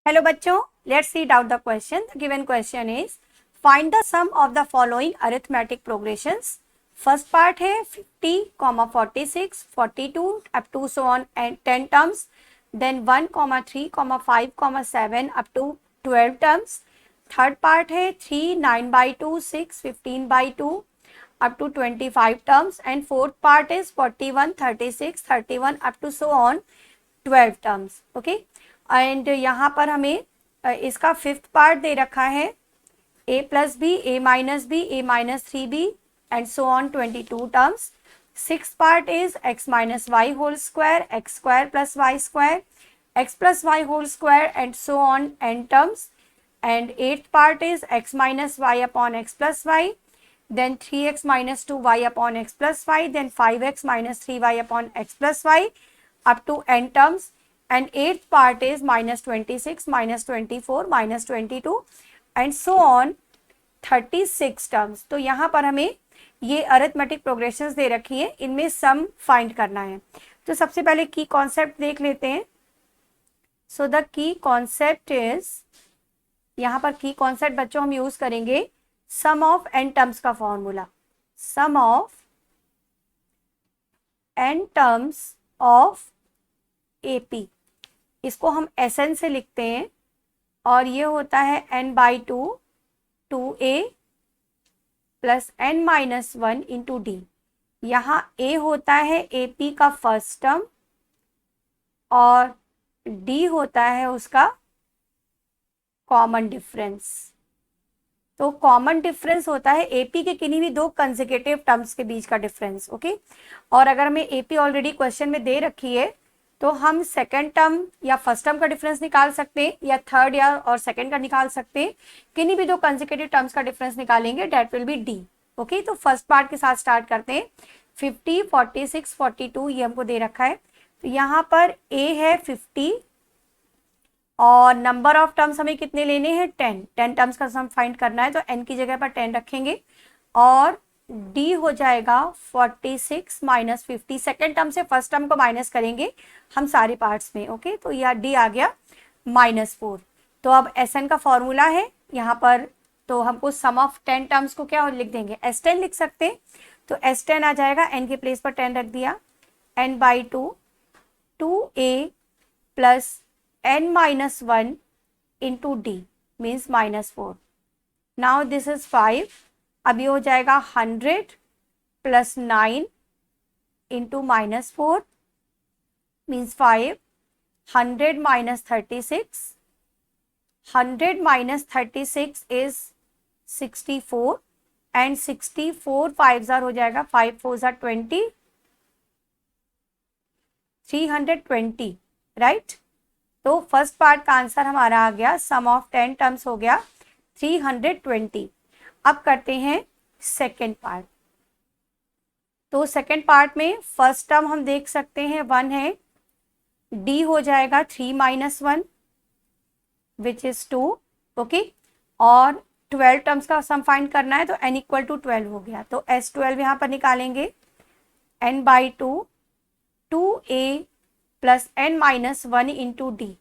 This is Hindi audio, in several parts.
Hello बच्चों, let's read out the question. The given question is find the sum of the following arithmetic progressions. First part है 50, 46, 42 up to so on and 10 terms. Then 1, 3, 5, 7 up to 12 terms. Third part है 3, 9 by 2, 6, 15 by 2 up to 25 terms. And fourth part is 41, 36, 31 up to so on 12 terms. Okay. And यहाँ पर हमें इसका फिफ्थ पार्ट दे रखा है a plus b, a minus b, a minus 3b and so on 22 terms. Six part is x minus y whole square, x square plus y square, x plus y whole square and so on n terms. And eighth part is x minus y upon x plus y, then 3x minus 2y upon x plus y, then 5x minus 3y upon x plus y up to n terms. And eighth part is minus 26, minus 24, minus 22 and so on 36 terms. तो यहाँ पर हमें ये अरिथमेटिक प्रोग्रेशंस दे रखी है, इनमें सम फाइंड करना है. तो सबसे पहले की कॉन्सेप्ट देख लेते हैं. So the key concept is, यहाँ पर की कॉन्सेप्ट बच्चों हम यूज करेंगे सम ऑफ एन टर्म्स का formula. Sum of n terms of AP, इसको हम एसएन से लिखते हैं और ये होता है n by 2 2a plus n minus 1 into D. यहाँ a होता है AP का फर्स्ट टर्म और d होता है उसका कॉमन डिफरेंस. तो कॉमन डिफरेंस होता है AP के किन्हीं भी दो कंसेक्यूटिव टर्म्स के बीच का डिफरेंस. ओके. और अगर हमें AP ऑलरेडी क्वेश्चन में दे रखी है तो हम सेकेंड टर्म या फर्स्ट टर्म का डिफरेंस निकाल सकते हैं या थर्ड या और सेकेंड का निकाल सकते हैं. किन्हीं भी दो कंसेक्यूटिव टर्म्स का डिफरेंस निकालेंगे, that will be d. Okay. तो फर्स्ट पार्ट के साथ स्टार्ट करते हैं. 50, 46, 42 ये हमको दे रखा है. तो यहाँ पर a है 50 और नंबर ऑफ टर्म्स हमें कितने लेने हैं 10 टर्म्स का सम फाइंड करना है. तो n की जगह पर 10 रखेंगे और d हो जाएगा 46 माइनस 50. सेकेंड टर्म से फर्स्ट टर्म को माइनस करेंगे हम सारे पार्ट्स में. ओके. तो यह d आ गया -4. तो अब Sn का फॉर्मूला है यहाँ पर, तो हमको सम ऑफ 10 टर्म्स को क्या लिख देंगे, S10 लिख सकते हैं. तो S10 आ जाएगा, n के प्लेस पर 10 रख दिया, n by 2 2a plus n minus 1 into d means -4. Now this is 5. अब ये हो जाएगा 100 plus 9 into -4 means 5. 100 minus 36, 100 minus 36 is 64 and 64 5 jar हो जाएगा, 5 4 जार 20, 320. राइट. तो फर्स्ट पार्ट का आंसर हमारा आ गया, सम ऑफ 10 टर्म्स हो गया 320. अब करते हैं सेकेंड पार्ट. तो सेकेंड पार्ट में फर्स्ट टर्म हम देख सकते हैं 1 है, d हो जाएगा 3 माइनस 1 विच इज 2. ओके. और 12 टर्म्स का सम फाइंड करना है तो n इक्वल टू 12 हो गया. तो S12 यहाँ पर निकालेंगे, n by 2 2a plus n minus 1 into d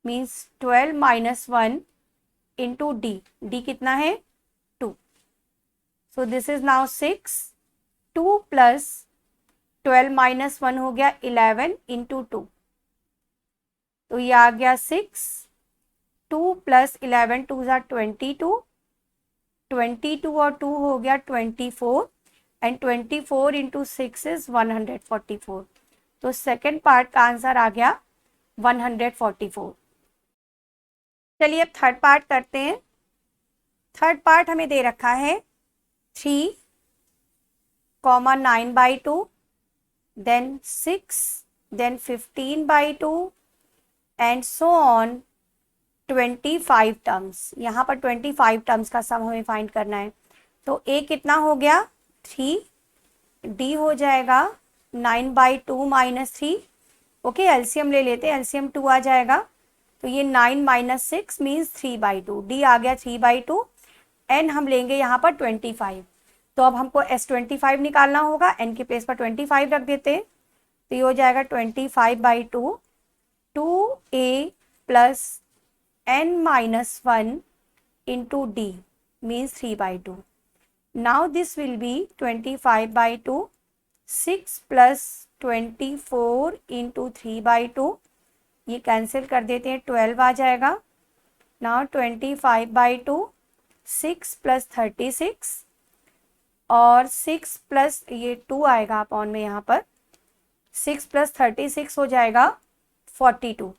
means 12 minus 1 into D. D कितना है 2. So this is now 6. 2 plus 12 minus 1 हो गया 11 इंटू 2. तो ये आ गया 6. 2 प्लस 11 2 जार 22, 22 और 2 हो गया 24 एंड 24 इंटू 6 इज 144. तो सेकेंड पार्ट का आंसर आ गया 144. चलिए अब थर्ड पार्ट करते हैं. थर्ड पार्ट हमें दे रखा है 3, 9 बाई 2, देन 6, देन 15 by 2 and so on 25 terms. यहाँ पर 25 टर्म्स का सम हमें फाइंड करना है. तो a कितना हो गया 3, d हो जाएगा 9 बाई 2 माइनस 3. ओके. एलसीएम ले लेते हैं, एलसीएम 2 आ जाएगा. तो ये 9 माइनस 6 मीन्स 3 बाई 2. डी आ गया 3 बाई 2. एन हम लेंगे यहाँ पर 25. तो अब हमको S25 निकालना होगा, n के प्लेस पर 25 रख देते हैं. तो ये हो जाएगा 25 by 2 2a plus n minus 1 into d means 3 by 2. Now this will be 25 by 2, 6 plus 24 into 3 by 2, ये कैंसिल कर देते हैं, 12 आ जाएगा. Now 25 by 2, 6 plus 36 और 6 प्लस ये 2 आएगा अपॉन में, यहाँ पर 6 प्लस 36 हो जाएगा 42.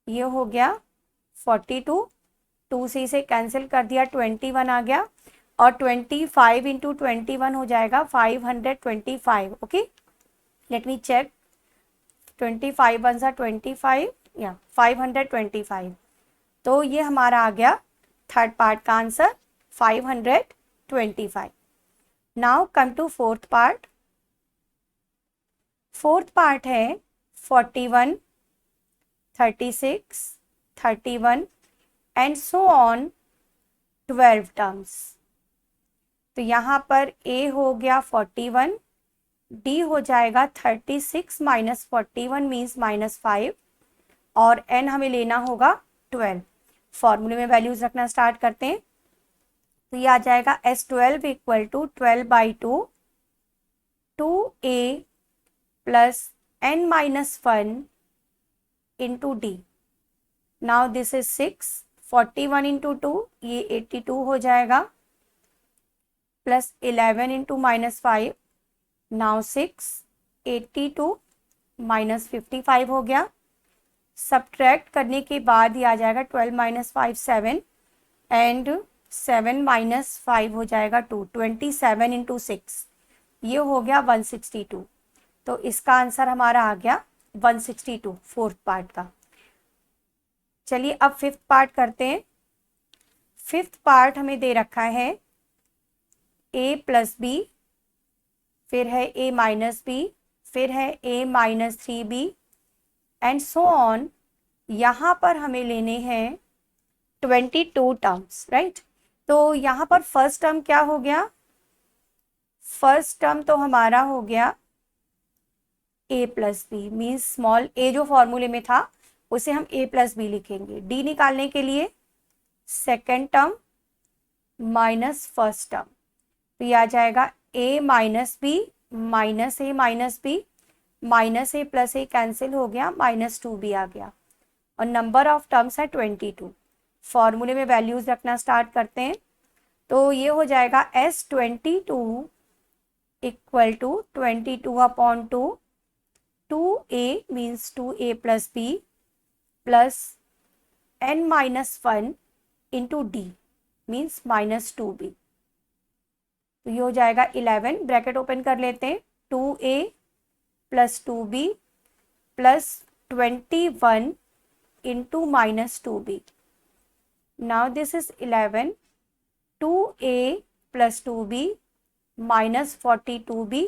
ये हो गया 42, 2 से इसे कैंसिल कर दिया, 21 आ गया और 25 इंटू 21 हो जाएगा 525. Okay, let me check. 25 one सा 25 या 525. तो ये हमारा आ गया थर्ड पार्ट का answer 525. Now come to fourth part. Fourth part है 41, 36, 31 एंड सो ऑन 12 टर्म्स. तो यहाँ पर A हो गया 41, D हो जाएगा 36 माइनस 41 मीन्स -5 और N हमें लेना होगा 12. फॉर्मूले में वैल्यूज रखना स्टार्ट करते हैं. तो ये आ जाएगा S12 equal to 12 by 2 2A plus N minus 1 into D. Now this is 6, 41 into 2 ये 82 हो जाएगा प्लस 11 इंटू -5. नाउ 6, 82 माइनस 55 हो गया. सब्ट्रैक्ट करने के बाद ये आ जाएगा 12 माइनस 5 7 एंड 7 माइनस 5 हो जाएगा 2. 27 इंटू 6 ये हो गया 162. तो इसका आंसर हमारा आ गया 162 फोर्थ पार्ट का. चलिए अब फिफ्थ पार्ट करते हैं. फिफ्थ पार्ट हमें दे रखा है a प्लस बी, फिर है a माइनस बी, फिर है a minus 3b and so on. यहाँ पर हमें लेने हैं 22 टर्म्स, राइट. तो यहाँ पर फर्स्ट टर्म क्या हो गया? फर्स्ट टर्म तो हमारा हो गया a plus b means small a जो फॉर्मूले में था उसे हम a प्लस बी लिखेंगे. d निकालने के लिए second term minus first term. तो ये आ जाएगा a minus b minus a minus b, minus a plus a cancel हो गया, -2b आ गया और नंबर ऑफ टर्म्स है 22. फॉर्मूले में वैल्यूज रखना स्टार्ट करते हैं. तो ये हो जाएगा S22 equal to 22 upon 2 2a means 2a plus b plus n minus 1 into d means -2b. तो ये हो जाएगा 11, ब्रैकेट ओपन कर लेते हैं, 2a plus 2b plus 21 into -2b. Now this is 11, 2a plus 2b minus 42b.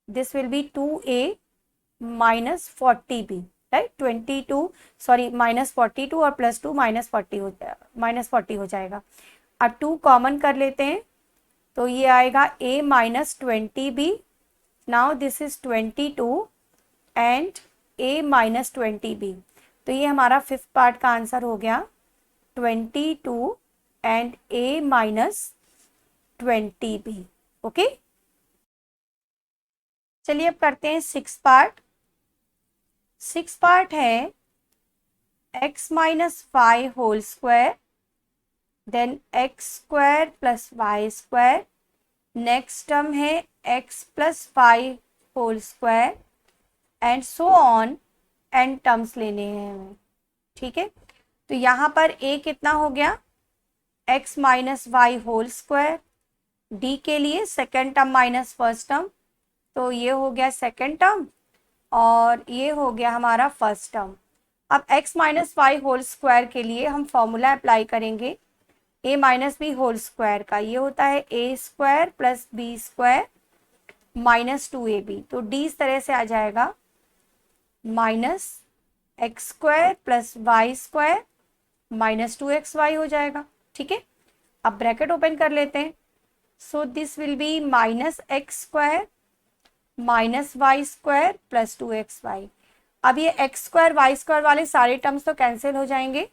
This will be 2a minus 40b, right. 22 sorry -42 और +2 -40 हो जाएगा, -40 हो जाएगा. अब 2 कॉमन कर लेते हैं तो ये आएगा a minus 20b. Now this is 22 and a minus 20b. तो ये हमारा फिफ्थ पार्ट का आंसर हो गया 22 and a minus 20b. Okay, चलिए अब करते हैं सिक्स पार्ट. सिक्स पार्ट है x minus 5 whole square, then x square plus y square. Next term है x plus 5 whole square and so on, n terms लेने हैं हमें. ठीक है, तो यहाँ पर a कितना हो गया x minus y whole square. d के लिए second term minus first term, तो ये हो गया सेकेंड टर्म और ये हो गया हमारा फर्स्ट टर्म. अब x minus y whole square के लिए हम फॉर्मूला अप्लाई करेंगे a minus b whole square का. ये होता है a square plus b square minus 2ab. तो d इस तरह से आ जाएगा minus x square plus y square minus 2xy हो जाएगा. ठीक है, अब ब्रैकेट ओपन कर लेते हैं. So this will be minus x square minus y square plus 2xy. अब ये एक्स स्क्वायर वाई स्क्वायर वाले सारे टर्म्स तो कैंसिल हो जाएंगे,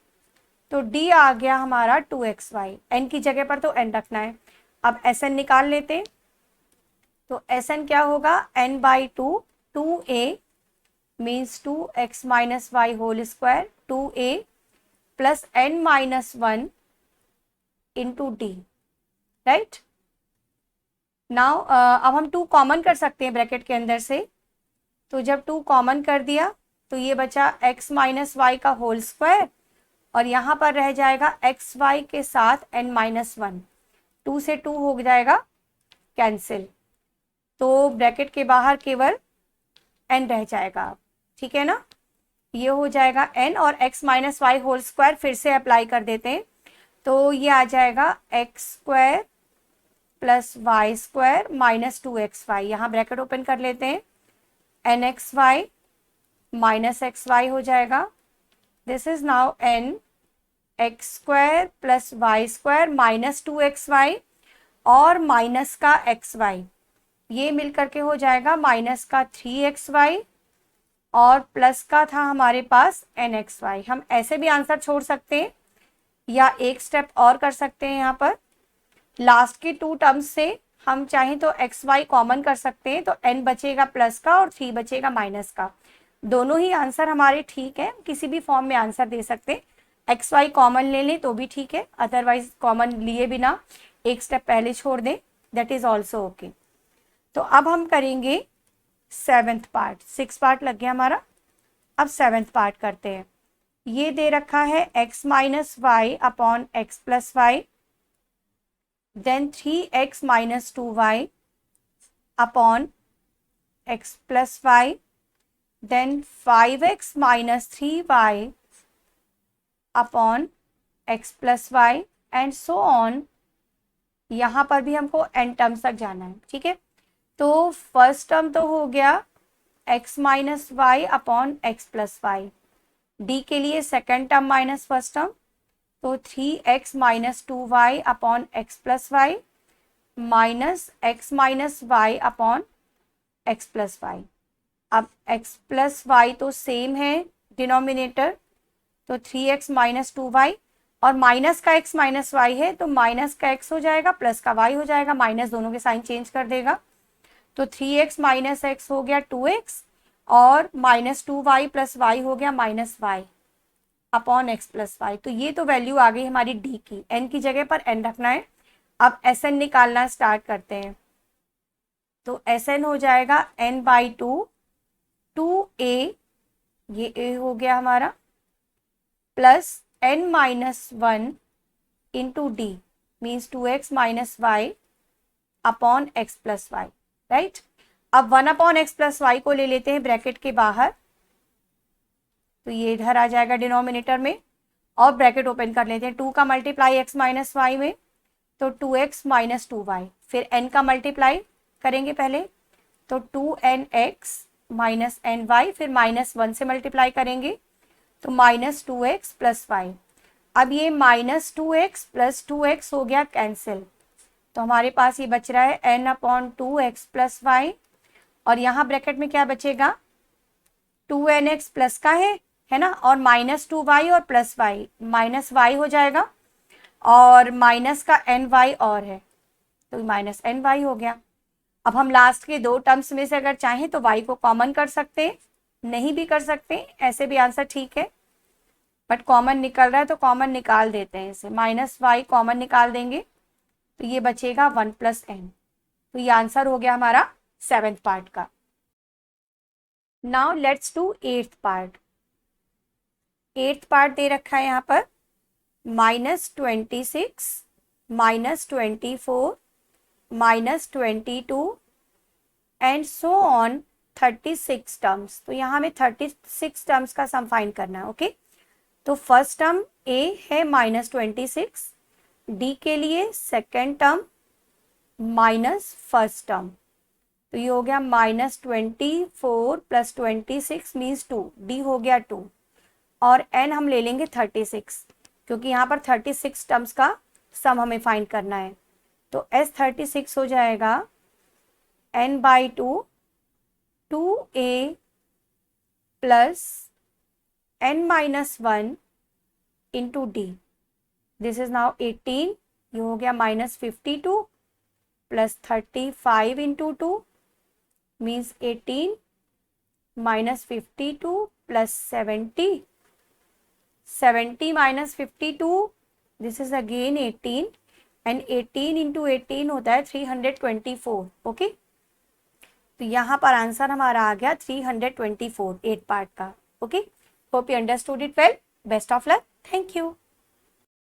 तो डी आ गया हमारा 2xy, एन की जगह पर तो एन रखना है। अब एस एन निकाल लेते हैं, तो एस एन क्या होगा, n by two, 2a means 2x minus y whole square, 2a plus n minus 1 into d, right. Now अब हम 2 कॉमन कर सकते हैं ब्रैकेट के अंदर से, तो जब 2 कॉमन कर दिया तो ये बचा x माइनस वाई का होल स्क्वायर, और यहाँ पर रह जाएगा एक्स वाई के साथ n माइनस 1, 2 से 2 हो जाएगा कैंसिल, तो ब्रैकेट के बाहर केवल n रह जाएगा, ठीक है ना। ये हो जाएगा n, और x minus y whole square फिर से अप्लाई कर देते हैं, तो ये आ जाएगा x square plus y square minus 2xy, यहाँ ब्रैकेट ओपन कर लेते हैं, n x y minus x y हो जाएगा, this is now n x square plus y square minus 2xy, और माइनस का xy, ये मिलकर के हो जाएगा माइनस का 3xy, और प्लस का था हमारे पास nxy। हम ऐसे भी आंसर छोड़ सकते हैं, या एक स्टेप और कर सकते हैं, यहाँ पर लास्ट के 2 टर्म्स से हम चाहें तो एक्स वाई कॉमन कर सकते हैं, तो n बचेगा प्लस का और 3 बचेगा माइनस का। दोनों ही आंसर हमारे ठीक है, किसी भी फॉर्म में आंसर दे सकते हैं, एक्स वाई कॉमन ले लें तो भी ठीक है, अदरवाइज कॉमन लिए बिना एक स्टेप पहले छोड़ दें, दैट इज ऑल्सो ओके। तो अब हम करेंगे 7th पार्ट, 6 पार्ट लग गया हमारा, अब 7th पार्ट करते हैं। ये दे रखा है x minus y upon x plus y, then 3x minus 2y upon x plus y, then 5x minus 3y upon x plus y and so on। यहाँ पर भी हमको n टर्म्स तक जाना है, ठीक है। तो फर्स्ट टर्म तो हो गया x minus y upon x plus y, d के लिए second term minus first term, तो 3x minus 2y upon x plus y minus x minus y upon x plus y. अब x प्लस वाई तो सेम है डिनोमिनेटर, तो 3x माइनस 2y, और माइनस का x माइनस वाई है तो माइनस का x हो जाएगा प्लस का y हो जाएगा, माइनस दोनों के साइन चेंज कर देगा, तो 3x माइनस एक्स हो गया 2x, और माइनस 2y प्लस वाई हो गया minus y upon x plus y. तो ये तो वैल्यू आ गई हमारी डी की, एन की जगह पर एन रखना है। अब एस एन निकालना स्टार्ट करते हैं, तो एस एन हो जाएगा एन बाई टू, 2a, ये a हो गया हमारा, plus n minus 1 into d means 2x minus y upon x plus y, right. अब 1 अपॉन एक्स प्लस वाई को ले लेते हैं ब्रैकेट के बाहर, तो ये इधर आ जाएगा डिनोमिनेटर में, और ब्रैकेट ओपन कर लेते हैं, 2 का मल्टीप्लाई x माइनस वाई में, तो 2x माइनस 2y, फिर n का मल्टीप्लाई करेंगे पहले, तो 2nx माइनस ny, फिर माइनस 1 से मल्टीप्लाई करेंगे तो माइनस 2x प्लस वाई। अब ये माइनस 2x प्लस 2x हो गया कैंसिल, तो हमारे पास ये बच रहा है n upon 2x plus Y, और यहाँ ब्रैकेट में क्या बचेगा, 2nx प्लस का है ना, और माइनस 2y और प्लस वाई, माइनस वाई हो जाएगा, और माइनस का ny और है, तो माइनस ny हो गया। अब हम लास्ट के 2 टर्म्स में से अगर चाहें तो y को कॉमन कर सकते हैं, नहीं भी कर सकते, ऐसे भी आंसर ठीक है, बट कॉमन निकल रहा है तो कॉमन निकाल देते हैं इसे, माइनस वाई कॉमन निकाल देंगे तो ये बचेगा 1 प्लस एन। तो ये आंसर हो गया हमारा 7th पार्ट का। Now let's do 8th part. 8th part दे रखा है यहाँ पर -26 -24 -22 एंड सो ऑन 36 टर्म्स। तो यहाँ हमें 36 टर्म्स का सम फाइंड करना है, ओके। तो फर्स्ट टर्म a है -26, d के लिए second term minus first term, तो ये हो गया -24 प्लस 26 मीन्स 2, d हो गया 2, और n हम ले लेंगे 36, क्योंकि यहाँ पर 36 टर्म्स का सम हमें फाइंड करना है। तो S36 हो जाएगा n by 2, 2a plus n-1 into D, this is now 18, ये हो गया -52 plus 35 into 2 means 18 -52 plus 70, 70 minus 52, this is again 18 and 18 into 18 होता है 324. ओके, तो यहाँ पर आंसर हमारा आ गया 324, 8 पार्ट का. Okay, hope you understood it well. Best of luck. Thank you.